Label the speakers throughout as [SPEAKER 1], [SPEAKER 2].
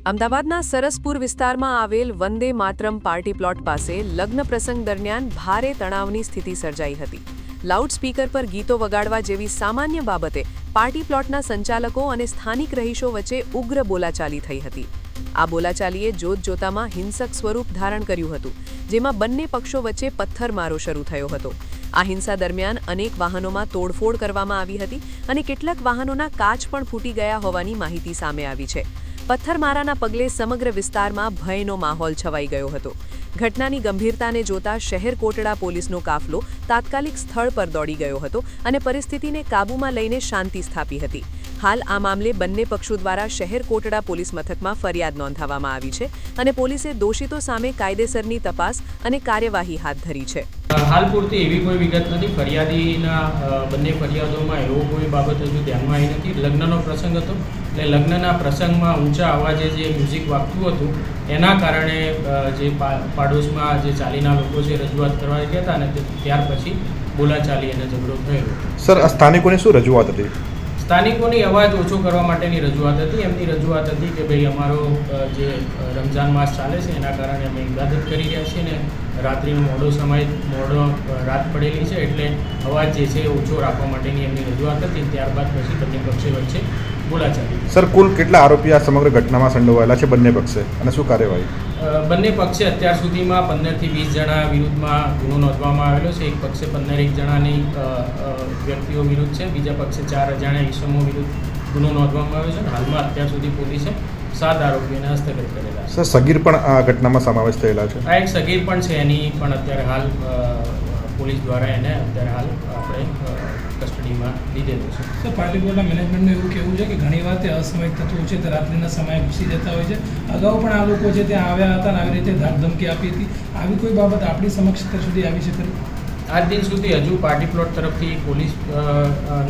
[SPEAKER 1] અમદાવાદના સરસપુર વિસ્તારમાં આવેલ વંદે માતરમ પાર્ટી પ્લોટ પાસે લગ્ન પ્રસંગ દરમિયાન ભારે તણાવની સ્થિતિ સર્જાઈ હતી. લાઉડસ્પીકર પર ગીતો વગાડવા જેવી સામાન્ય બાબતે પાર્ટી પ્લોટના સંચાલકો અને સ્થાનિક રહીશો વચ્ચે ઉગ્ર બોલાચાલી થઈ હતી. આ બોલાચાલીએ જોતજોતામાં હિંસક સ્વરૂપ ધારણ કર્યું હતું, જેમાં બંને પક્ષો વચ્ચે પથ્થરમારો શરૂ થયો હતો. આ હિંસા દરમિયાન અનેક વાહનોમાં તોડફોડ કરવામાં આવી હતી અને કેટલાક વાહનોના કાચ પણ ફૂટી ગયા હોવાની માહિતી સામે આવી છે. પથ્થરમારાના પગલે સમગ્ર વિસ્તારમાં ભયનો માહોલ છવાઈ ગયો હતો. ઘટનાની ગંભીરતાને જોતા શહેર કોટડા પોલીસનો કાફલો તાત્કાલિક સ્થળ પર દોડી ગયો હતો અને પરિસ્થિતિને કાબૂમાં લઈને શાંતિ સ્થાપી હતી. હાલ આ મામલે બંને પક્ષો દ્વારા શહેર કોટડા પોલીસ મથકમાં ફરિયાદ નોંધાવવામાં આવી છે અને પોલીસે દોષિતો સામે કાયદેસરની તપાસ અને કાર્યવાહી હાથ ધરી છે.
[SPEAKER 2] હાલ પૂરતી એવી કોઈ વિગત નથી. ફરિયાદીના બંને ફરિયાદોમાં એવો કોઈ બાબત હજુ ધ્યાનમાં આવી નથી. લગ્નનો પ્રસંગ હતો એટલે લગ્નના પ્રસંગમાં ઊંચા અવાજે જે મ્યુઝિક વાગતું હતું એના કારણે જે પાડોશમાં જે ચાલીના લોકો છે રજૂઆત કરવા ગયા હતા અને ત્યાર પછી બોલાચાલી અને ઝઘડો થયેલો.
[SPEAKER 3] સર, આ સ્થાનિકોની શું રજૂઆત હતી?
[SPEAKER 2] સ્થાનિકોની અવાજ ઓછો કરવા માટેની રજૂઆત હતી. એમની રજૂઆત હતી કે ભાઈ અમારો જે રમઝાન માસ ચાલે છે એના કારણે અમે ઇબાદત કરી રહ્યા છીએ ને રાત્રિનો મોડો રાત પડેલી છે એટલે અવાજ જે છે ઓછો રાખવા માટેની એમની રજૂઆત હતી. ત્યારબાદ પછી બંને પક્ષે વચ્ચે બોલાચાલી.
[SPEAKER 3] સર, કુલ કેટલા આરોપી આ સમગ્ર ઘટનામાં સંડોવાયેલા છે બંને પક્ષે અને શું કાર્યવાહી?
[SPEAKER 2] બંને પક્ષે અત્યાર સુધીમાં 15 થી 20 જણા વિરુદ્ધમાં ગુનો નોંધવામાં આવેલો છે. એક પક્ષે 15 જણાની વ્યક્તિઓ વિરુદ્ધ છે, બીજા પક્ષે 4 જણા ઈસમો વિરુદ્ધ ગુનો નોંધવામાં આવ્યો છે. હાલમાં અત્યાર સુધી પોલીસે 7 આરોપીઓને હસ્તગત કરેલા છે.
[SPEAKER 3] સર, સગીર પણ આ ઘટનામાં સમાવેશ થયેલા છે?
[SPEAKER 2] આ એક સગીર પણ છે, એની પણ અત્યારે હાલ પોલીસ દ્વારા એને અત્યારે હાલ આપણે કસ્ટડીમાં લીધેલું છે.
[SPEAKER 4] સર, પાર્ટી પ્લોટના મેનેજમેન્ટનું એવું કહેવું છે કે ઘણી વાર તે અસામયિક તત્વો છે તે રાત્રિના સમયે ઘૂસી જતા હોય છે. અગાઉ પણ આ લોકો છે ત્યાં આવ્યા હતા અને આવી રીતે ધાકધમકી આપી હતી. આવી કોઈ બાબત આપણી સમક્ષ અત્યાર સુધી આવી છે ખરી?
[SPEAKER 2] આજ દિન સુધી હજુ પાર્ટી પ્લોટ તરફથી પોલીસ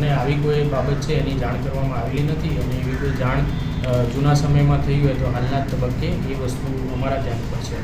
[SPEAKER 2] ને આવી કોઈ બાબત છે એની જાણ કરવામાં આવેલી નથી અને એવી કોઈ જાણ જૂના સમયમાં થઈ હોય તો હાલના તબક્કે એ વસ્તુ અમારા ધ્યાન પર છે.